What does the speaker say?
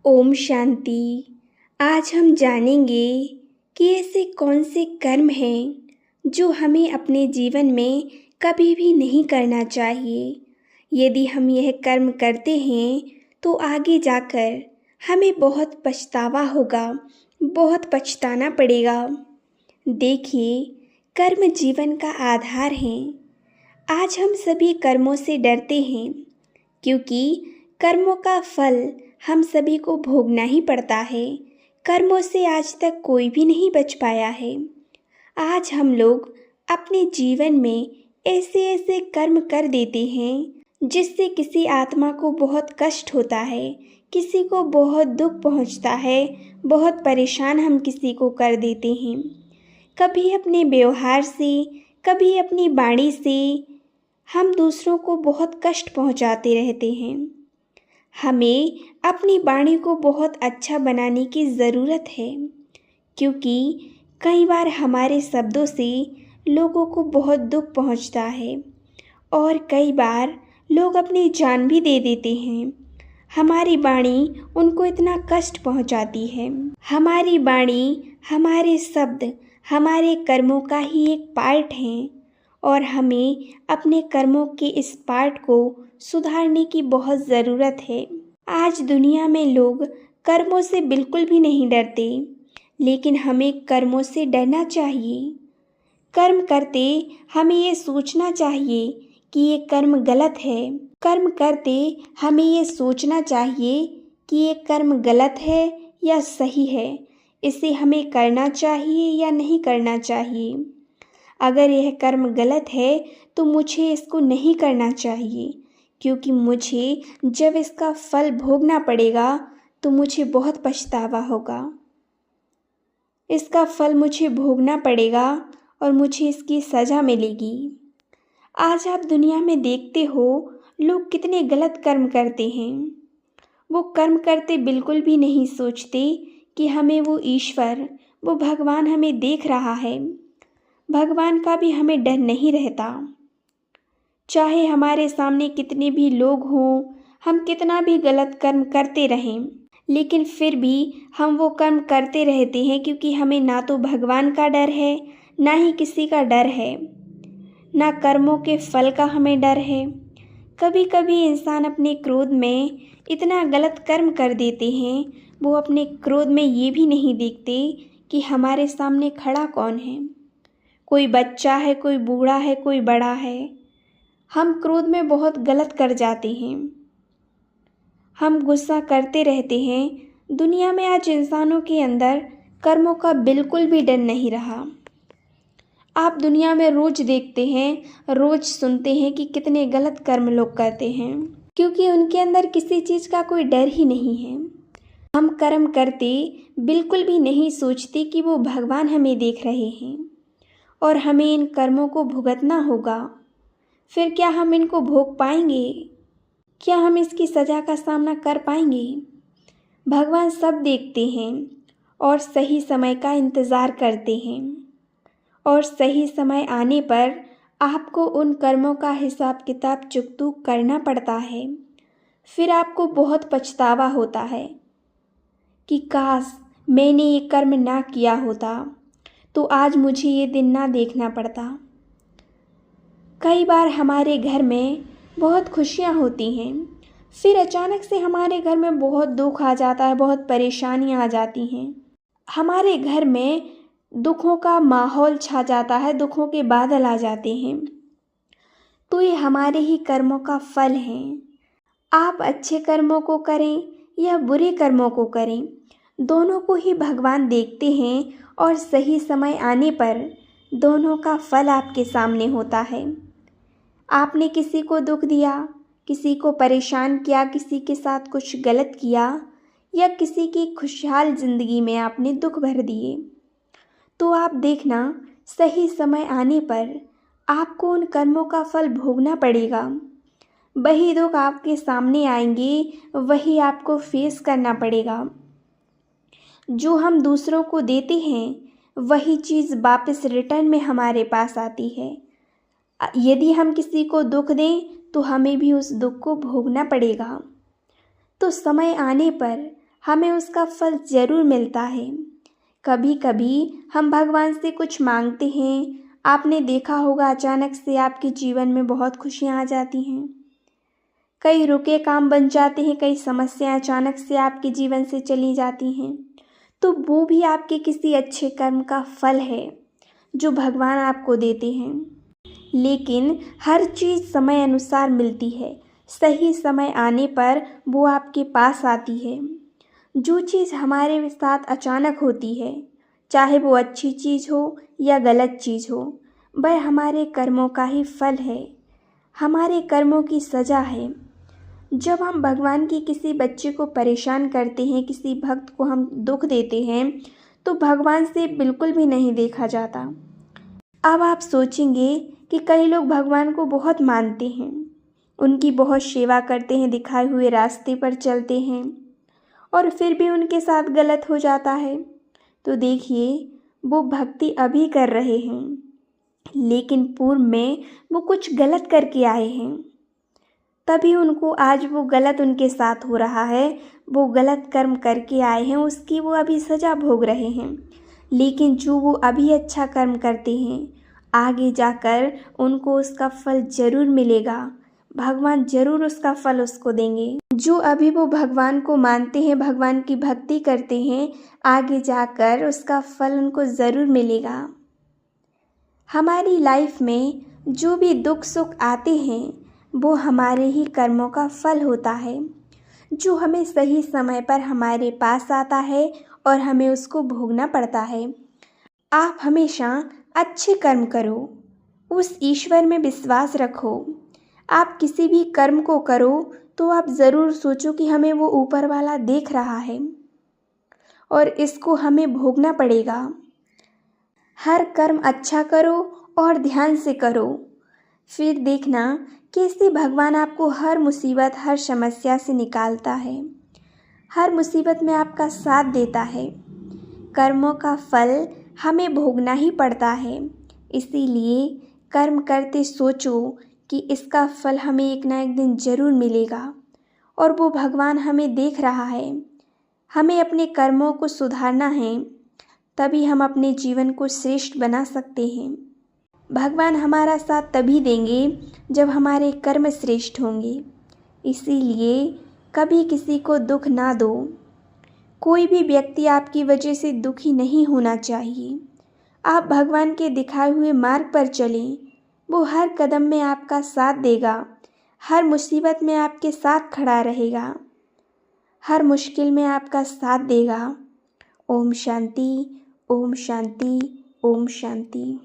ओम शांति। आज हम जानेंगे कि ऐसे कौन से कर्म हैं जो हमें अपने जीवन में कभी भी नहीं करना चाहिए। यदि हम यह कर्म करते हैं तो आगे जाकर हमें बहुत पछतावा होगा, बहुत पछताना पड़ेगा। देखिए, कर्म जीवन का आधार है। आज हम सभी कर्मों से डरते हैं क्योंकि कर्मों का फल हम सभी को भोगना ही पड़ता है। कर्मों से आज तक कोई भी नहीं बच पाया है। आज हम लोग अपने जीवन में ऐसे ऐसे कर्म कर देते हैं जिससे किसी आत्मा को बहुत कष्ट होता है, किसी को बहुत दुख पहुंचता है, बहुत परेशान हम किसी को कर देते हैं। कभी अपने व्यवहार से, कभी अपनी वाणी से हम दूसरों को बहुत कष्ट पहुंचाते रहते हैं। हमें अपनी वाणी को बहुत अच्छा बनाने की ज़रूरत है क्योंकि कई बार हमारे शब्दों से लोगों को बहुत दुख पहुंचता है और कई बार लोग अपनी जान भी दे देते हैं। हमारी वाणी उनको इतना कष्ट पहुंचाती है। हमारी वाणी, हमारे शब्द हमारे कर्मों का ही एक पार्ट है और हमें अपने कर्मों के इस पार्ट को सुधारने की बहुत ज़रूरत है। आज दुनिया में लोग कर्मों से बिल्कुल भी नहीं डरते, लेकिन हमें कर्मों से डरना चाहिए। कर्म करते हमें ये सोचना चाहिए कि ये कर्म गलत है। कर्म करते हमें ये सोचना चाहिए कि ये कर्म गलत है या सही है, इसे हमें करना चाहिए या नहीं करना चाहिए। अगर यह कर्म गलत है तो मुझे इसको नहीं करना चाहिए क्योंकि मुझे जब इसका फल भोगना पड़ेगा तो मुझे बहुत पछतावा होगा। इसका फल मुझे भोगना पड़ेगा और मुझे इसकी सज़ा मिलेगी। आज आप दुनिया में देखते हो लोग कितने गलत कर्म करते हैं। वो कर्म करते बिल्कुल भी नहीं सोचते कि हमें वो ईश्वर, वो भगवान हमें देख रहा है। भगवान का भी हमें डर नहीं रहता। चाहे हमारे सामने कितने भी लोग हों, हम कितना भी गलत कर्म करते रहें, लेकिन फिर भी हम वो कर्म करते रहते हैं क्योंकि हमें ना तो भगवान का डर है, ना ही किसी का डर है, ना कर्मों के फल का हमें डर है। कभी कभी इंसान अपने क्रोध में इतना गलत कर्म कर देते हैं, वो अपने क्रोध में ये भी नहीं देखते कि हमारे सामने खड़ा कौन है। कोई बच्चा है, कोई बूढ़ा है, कोई बड़ा है। हम क्रोध में बहुत गलत कर जाते हैं। हम गुस्सा करते रहते हैं। दुनिया में आज इंसानों के अंदर कर्मों का बिल्कुल भी डर नहीं रहा। आप दुनिया में रोज़ देखते हैं, रोज़ सुनते हैं कि कितने गलत कर्म लोग करते हैं क्योंकि उनके अंदर किसी चीज़ का कोई डर ही नहीं है। हम कर्म करते बिल्कुल भी नहीं सोचते कि वो भगवान हमें देख रहे हैं और हमें इन कर्मों को भुगतना होगा। फिर क्या हम इनको भोग पाएंगे? क्या हम इसकी सज़ा का सामना कर पाएंगे? भगवान सब देखते हैं और सही समय का इंतज़ार करते हैं और सही समय आने पर आपको उन कर्मों का हिसाब किताब चुकता करना पड़ता है। फिर आपको बहुत पछतावा होता है कि काश मैंने ये कर्म ना किया होता तो आज मुझे ये दिन ना देखना पड़ता। कई बार हमारे घर में बहुत खुशियाँ होती हैं, फिर अचानक से हमारे घर में बहुत दुख आ जाता है, बहुत परेशानियाँ आ जाती हैं। हमारे घर में दुखों का माहौल छा जाता है, दुखों के बादल आ जाते हैं। तो ये हमारे ही कर्मों का फल है। आप अच्छे कर्मों को करें या बुरे कर्मों को करें, दोनों को ही भगवान देखते हैं और सही समय आने पर दोनों का फल आपके सामने होता है। आपने किसी को दुख दिया, किसी को परेशान किया, किसी के साथ कुछ गलत किया या किसी की खुशहाल ज़िंदगी में आपने दुख भर दिए, तो आप देखना सही समय आने पर आपको उन कर्मों का फल भोगना पड़ेगा। वही दुख आपके सामने आएंगे, वही आपको फेस करना पड़ेगा। जो हम दूसरों को देते हैं वही चीज़ वापस रिटर्न में हमारे पास आती है। यदि हम किसी को दुख दें तो हमें भी उस दुख को भोगना पड़ेगा। तो समय आने पर हमें उसका फल ज़रूर मिलता है। कभी कभी हम भगवान से कुछ मांगते हैं, आपने देखा होगा अचानक से आपके जीवन में बहुत खुशियाँ आ जाती हैं। कई रुके काम बन जाते हैं, कई समस्याएं अचानक से आपके जीवन से चली जाती हैं। तो वो भी आपके किसी अच्छे कर्म का फल है जो भगवान आपको देते हैं। लेकिन हर चीज़ समय अनुसार मिलती है, सही समय आने पर वो आपके पास आती है। जो चीज़ हमारे साथ अचानक होती है, चाहे वो अच्छी चीज़ हो या गलत चीज़ हो, वह हमारे कर्मों का ही फल है, हमारे कर्मों की सज़ा है। जब हम भगवान की किसी बच्चे को परेशान करते हैं, किसी भक्त को हम दुख देते हैं, तो भगवान से बिल्कुल भी नहीं देखा जाता। अब आप सोचेंगे कि कई लोग भगवान को बहुत मानते हैं, उनकी बहुत सेवा करते हैं, दिखाए हुए रास्ते पर चलते हैं, और फिर भी उनके साथ गलत हो जाता है। तो देखिए, वो भक्ति अभी कर रहे हैं, लेकिन पूर्व में वो कुछ गलत करके आए हैं, तभी उनको आज वो गलत उनके साथ हो रहा है। वो गलत कर्म करके आए हैं, उसकी वो अभी सज़ा भोग रहे हैं। लेकिन जो वो अभी अच्छा कर्म करते हैं, आगे जाकर उनको उसका फल ज़रूर मिलेगा। भगवान ज़रूर उसका फल उसको देंगे। जो अभी वो भगवान को मानते हैं, भगवान की भक्ति करते हैं, आगे जाकर उसका फल उनको ज़रूर मिलेगा। हमारी लाइफ में जो भी दुख सुख आते हैं, वो हमारे ही कर्मों का फल होता है, जो हमें सही समय पर हमारे पास आता है और हमें उसको भोगना पड़ता है। आप हमेशा अच्छे कर्म करो, उस ईश्वर में विश्वास रखो। आप किसी भी कर्म को करो तो आप ज़रूर सोचो कि हमें वो ऊपर वाला देख रहा है और इसको हमें भोगना पड़ेगा। हर कर्म अच्छा करो और ध्यान से करो, फिर देखना कैसे भगवान आपको हर मुसीबत, हर समस्या से निकालता है, हर मुसीबत में आपका साथ देता है। कर्मों का फल हमें भोगना ही पड़ता है, इसीलिए कर्म करते सोचो कि इसका फल हमें एक ना एक दिन ज़रूर मिलेगा और वो भगवान हमें देख रहा है। हमें अपने कर्मों को सुधारना है, तभी हम अपने जीवन को श्रेष्ठ बना सकते हैं। भगवान हमारा साथ तभी देंगे जब हमारे कर्म श्रेष्ठ होंगे। इसीलिए कभी किसी को दुख ना दो। कोई भी व्यक्ति आपकी वजह से दुखी नहीं होना चाहिए। आप भगवान के दिखाए हुए मार्ग पर चलें, वो हर कदम में आपका साथ देगा, हर मुसीबत में आपके साथ खड़ा रहेगा, हर मुश्किल में आपका साथ देगा। ओम शांति, ओम शांति, ओम शांति।